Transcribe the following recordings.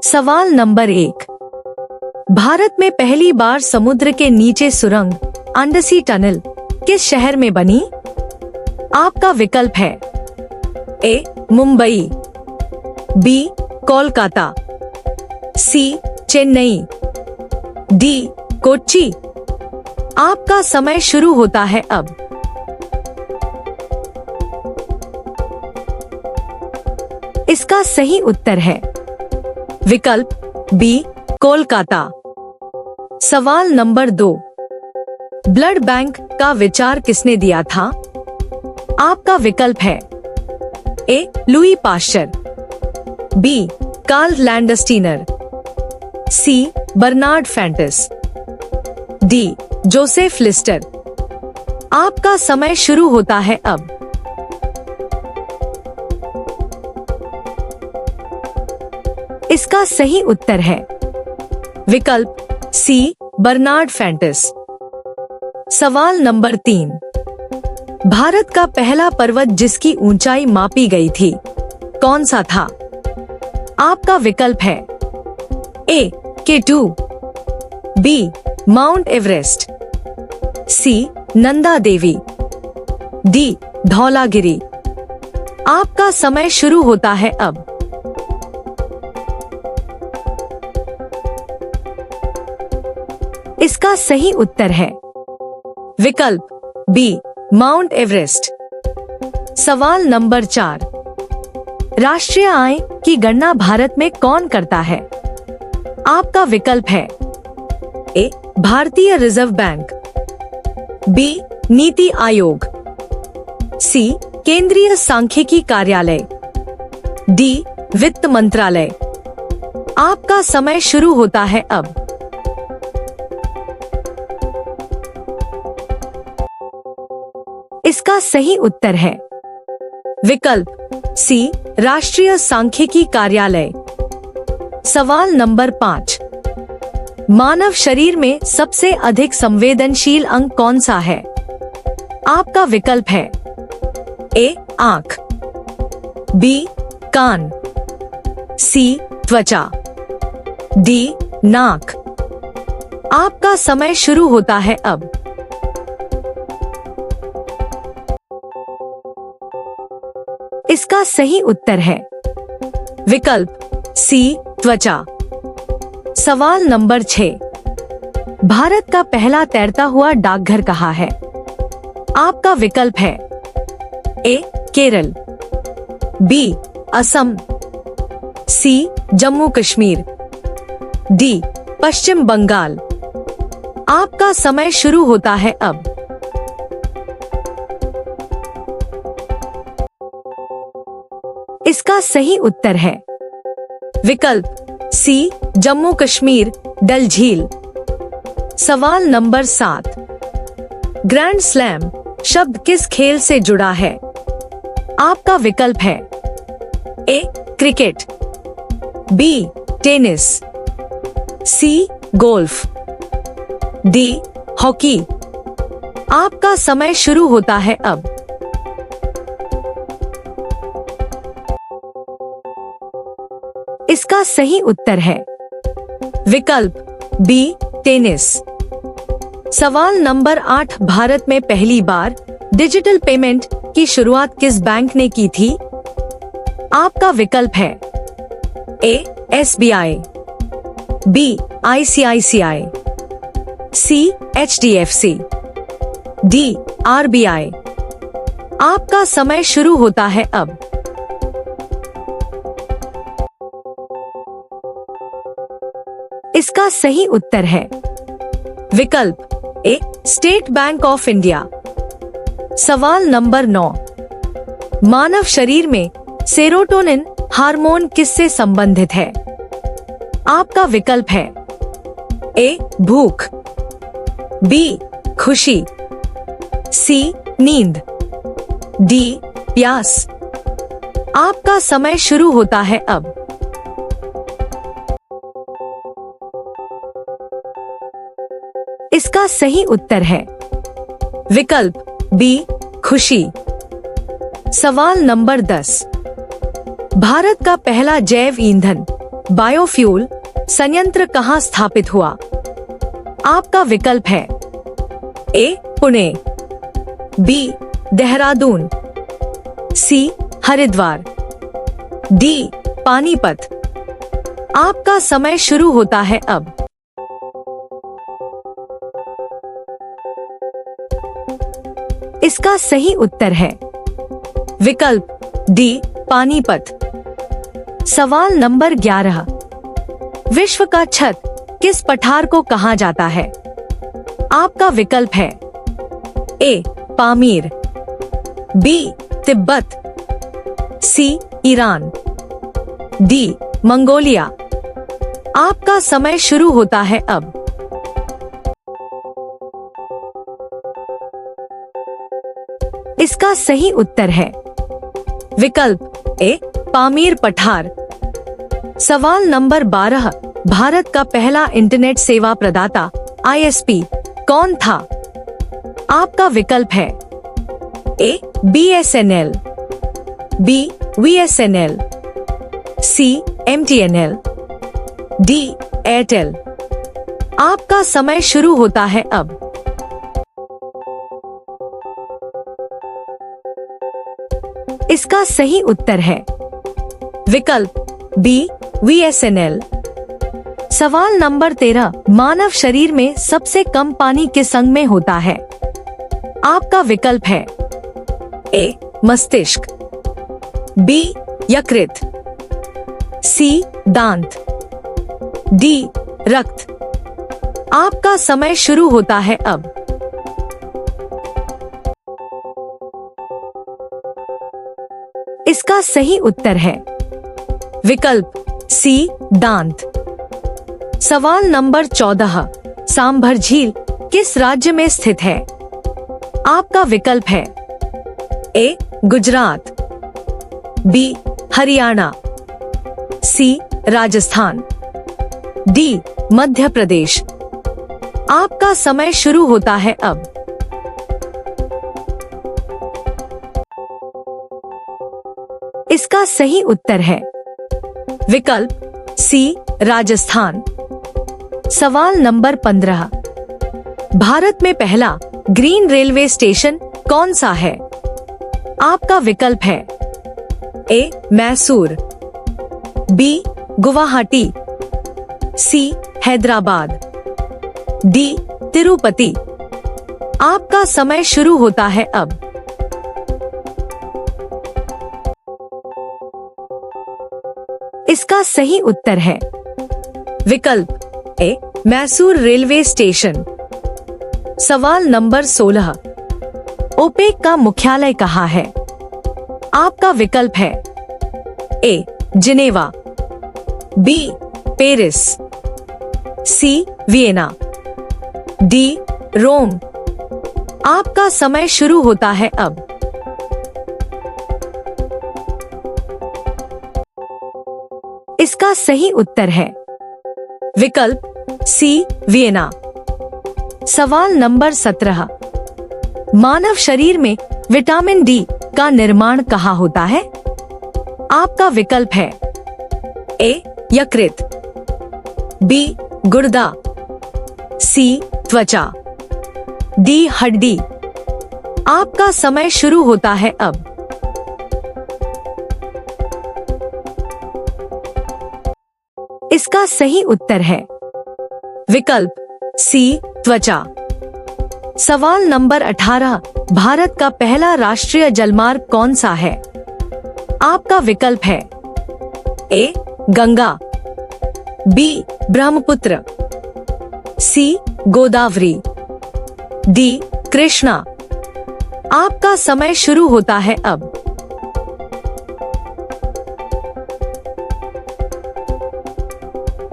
सवाल नंबर 1। भारत में पहली बार समुद्र के नीचे सुरंग अंडरसी टनल किस शहर में बनी? आपका विकल्प है ए मुंबई, बी कोलकाता, सी चेन्नई, डी कोच्चि। आपका समय शुरू होता है अब। इसका सही उत्तर है विकल्प बी कोलकाता। सवाल नंबर 2। ब्लड बैंक का विचार किसने दिया था? आपका विकल्प है A Louis Pasteur, B Karl Landsteiner, C Bernard Fantus, D Joseph Lister. आपका समय शुरू होता है अब। इसका सही उत्तर है विकल्प सी बर्नार्ड फैंटिस। सवाल नंबर 3। भारत का पहला पर्वत जिसकी ऊंचाई मापी गई थी कौन सा था? आपका विकल्प है ए K2, बी माउंट एवरेस्ट, सी नंदा देवी, डी धौलागिरी। आपका समय शुरू होता है अब। इसका सही उत्तर है विकल्प बी माउंट एवरेस्ट। सवाल नंबर 4। राष्ट्रीय आय की गणना भारत में कौन करता है? आपका विकल्प है ए भारतीय reserve bank, B NITI Aayog, सी केंद्रीय सांख्यिकी कार्यालय, डी वित्त मंत्रालय। आपका समय शुरू होता है अब। इसका सही उत्तर है विकल्प सी राष्ट्रीय सांख्यिकी कार्यालय। सवाल नंबर 5। मानव शरीर में सबसे अधिक संवेदनशील अंग कौन सा है? आपका विकल्प है ए आंख, बी कान, सी त्वचा, डी नाक। आपका समय शुरू होता है अब। इसका सही उत्तर है विकल्प सी त्वचा। सवाल नंबर 6। भारत का पहला तैरता हुआ डाकघर कहाँ है? आपका विकल्प है ए केरल, बी असम, सी जम्मू कश्मीर, डी पश्चिम बंगाल। आपका समय शुरू होता है अब। इसका सही उत्तर है विकल्प सी जम्मू कश्मीर डल झील। सवाल नंबर 7। ग्रैंड स्लैम शब्द किस खेल से जुड़ा है? आपका विकल्प है ए क्रिकेट, बी टेनिस, सी गोल्फ, डी हॉकी। आपका समय शुरू होता है अब। इसका सही उत्तर है विकल्प बी टेनिस। सवाल नंबर 8। भारत में पहली बार डिजिटल पेमेंट की शुरुआत किस बैंक ने की थी? आपका विकल्प है ए SBI, बी ICICI, सी HDFC, डी RBI। आपका समय शुरू होता है अब। इसका सही उत्तर है विकल्प ए स्टेट बैंक ऑफ इंडिया। सवाल नंबर 9। मानव शरीर में सेरोटोनिन हार्मोन किससे संबंधित है? आपका विकल्प है ए भूख, बी खुशी, सी नींद, डी प्यास। आपका समय शुरू होता है अब। इसका सही उत्तर है विकल्प बी खुशी। सवाल नंबर 10। भारत का पहला जैव ईंधन बायोफ्यूल संयंत्र कहाँ स्थापित हुआ? आपका विकल्प है ए पुणे, बी देहरादून, सी हरिद्वार, डी पानीपत। आपका समय शुरू होता है अब। इसका सही उत्तर है विकल्प डी पानीपत। सवाल नंबर 11, विश्व का छत किस पठार को कहा जाता है? आपका विकल्प है ए पामीर, बी तिब्बत, सी ईरान, डी मंगोलिया। आपका समय शुरू होता है अब। इसका सही उत्तर है विकल्प ए पामीर पठार। सवाल नंबर 12, भारत का पहला इंटरनेट सेवा प्रदाता ISP कौन था? आपका विकल्प है ए BSNL, बी VSNL, सी MTNL, डी एयरटेल। आपका समय शुरू होता है अब। इसका सही उत्तर है विकल्प बी VSNL। सवाल नंबर 13, मानव शरीर में सबसे कम पानी किस अंग में होता है? आपका विकल्प है ए मस्तिष्क, बी यकृत, सी दांत, डी रक्त। आपका समय शुरू होता है अब। इसका सही उत्तर है विकल्प सी दांत। सवाल नंबर 14, सांभर झील किस राज्य में स्थित है? आपका विकल्प है ए गुजरात, बी हरियाणा, सी राजस्थान, डी मध्य प्रदेश। आपका समय शुरू होता है अब। इसका सही उत्तर है विकल्प सी राजस्थान। सवाल नंबर 15, भारत में पहला ग्रीन रेलवे स्टेशन कौन सा है? आपका विकल्प है ए मैसूर, बी गुवाहाटी, सी हैदराबाद, डी तिरुपति। आपका समय शुरू होता है अब। इसका सही उत्तर है विकल्प ए मैसूर रेलवे स्टेशन। सवाल नंबर 16, ओपेक का मुख्यालय कहाँ है? आपका विकल्प है ए जिनेवा, बी पेरिस, सी वियना, डी रोम। आपका समय शुरू होता है अब। इसका सही उत्तर है विकल्प सी वियना। सवाल नंबर 17, मानव शरीर में विटामिन डी का निर्माण कहाँ होता है? आपका विकल्प है ए यकृत, बी गुर्दा, सी त्वचा, डी हड्डी। आपका समय शुरू होता है अब। इसका सही उत्तर है विकल्प सी त्वचा। सवाल नंबर 18, भारत का पहला राष्ट्रीय जलमार्ग कौन सा है? आपका विकल्प है ए गंगा, बी ब्रह्मपुत्र, सी गोदावरी, डी कृष्णा। आपका समय शुरू होता है अब।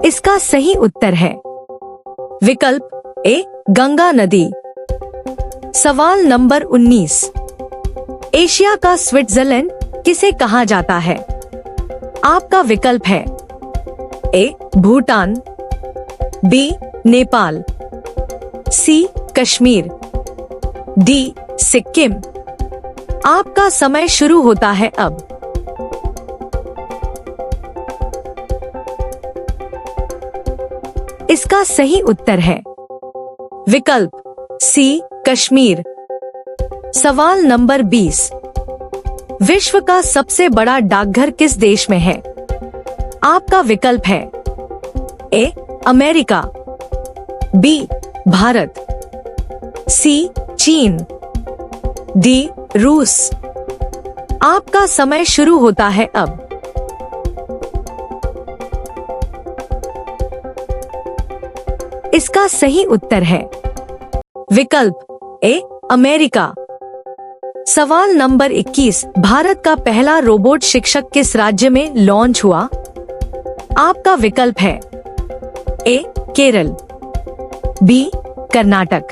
इसका सही उत्तर है विकल्प ए गंगा नदी। सवाल नंबर 19, एशिया का स्विट्जरलैंड किसे कहा जाता है? आपका विकल्प है ए भूटान, बी नेपाल, सी कश्मीर, डी सिक्किम। आपका समय शुरू होता है अब। इसका सही उत्तर है विकल्प सी कश्मीर। सवाल नंबर 20। विश्व का सबसे बड़ा डाकघर किस देश में है? आपका विकल्प है ए अमेरिका, बी भारत, सी चीन, डी रूस। आपका समय शुरू होता है अब। इसका सही उत्तर है विकल्प ए अमेरिका। सवाल नंबर 21। भारत का पहला रोबोट शिक्षक किस राज्य में लॉन्च हुआ? आपका विकल्प है ए केरल, बी कर्नाटक,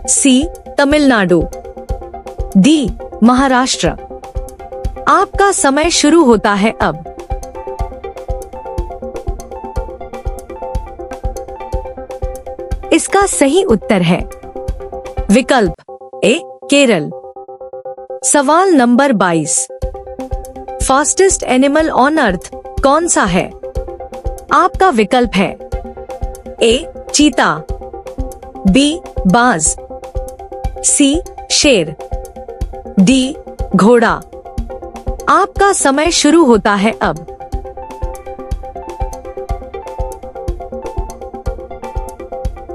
सी तमिलनाडु, डी महाराष्ट्र। आपका समय शुरू होता है अब। इसका सही उत्तर है विकल्प ए केरल। सवाल number 22। Fastest animal on earth कौन सा है? आपका विकल्प है ए चीता, बी बाज, सी शेर, डी घोड़ा। आपका समय शुरू होता है अब।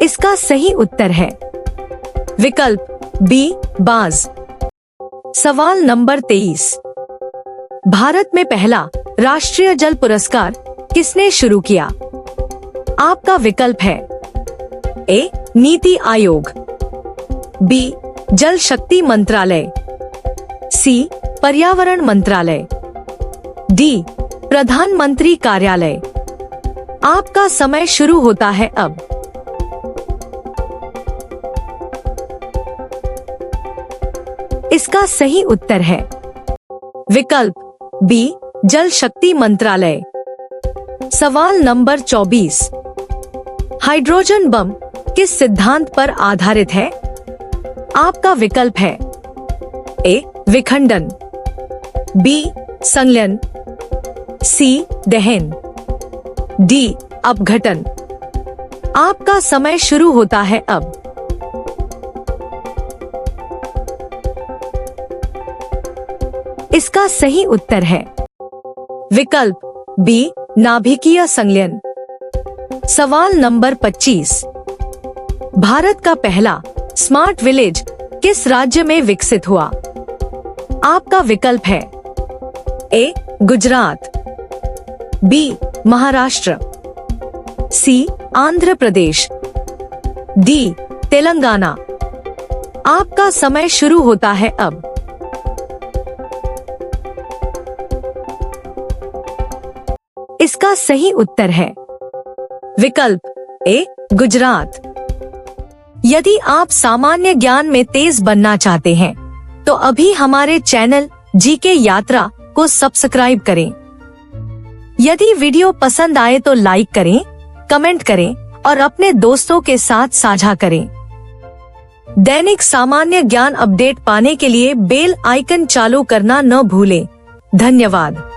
इसका सही उत्तर है विकल्प बी बाज। सवाल नंबर 23। भारत में पहला राष्ट्रीय जल पुरस्कार किसने शुरू किया? आपका विकल्प है ए नीति आयोग, बी जल शक्ति मंत्रालय, सी पर्यावरण मंत्रालय, डी प्रधानमंत्री कार्यालय। आपका समय शुरू होता है अब। इसका सही उत्तर है विकल्प बी जल शक्ति मंत्रालय। सवाल नंबर 24। हाइड्रोजन बम किस सिद्धांत पर आधारित है? आपका विकल्प है ए विखंडन, बी संलयन, सी दहन, डी अपघटन। आपका समय शुरू होता है अब। इसका सही उत्तर है विकल्प बी नाभिकीय संलयन। सवाल नंबर 25। भारत का पहला स्मार्ट विलेज किस राज्य में विकसित हुआ? आपका विकल्प है ए गुजरात, बी महाराष्ट्र, सी आंध्र प्रदेश, डी तेलंगाना। आपका समय शुरू होता है अब। इसका सही उत्तर है विकल्प ए गुजरात। यदि आप सामान्य ज्ञान में तेज बनना चाहते हैं तो अभी हमारे चैनल जीके यात्रा को सब्सक्राइब करें। यदि वीडियो पसंद आए तो लाइक करें, कमेंट करें और अपने दोस्तों के साथ साझा करें। दैनिक सामान्य ज्ञान अपडेट पाने के लिए बेल आइकन चालू करना न भूलें। धन्यवाद।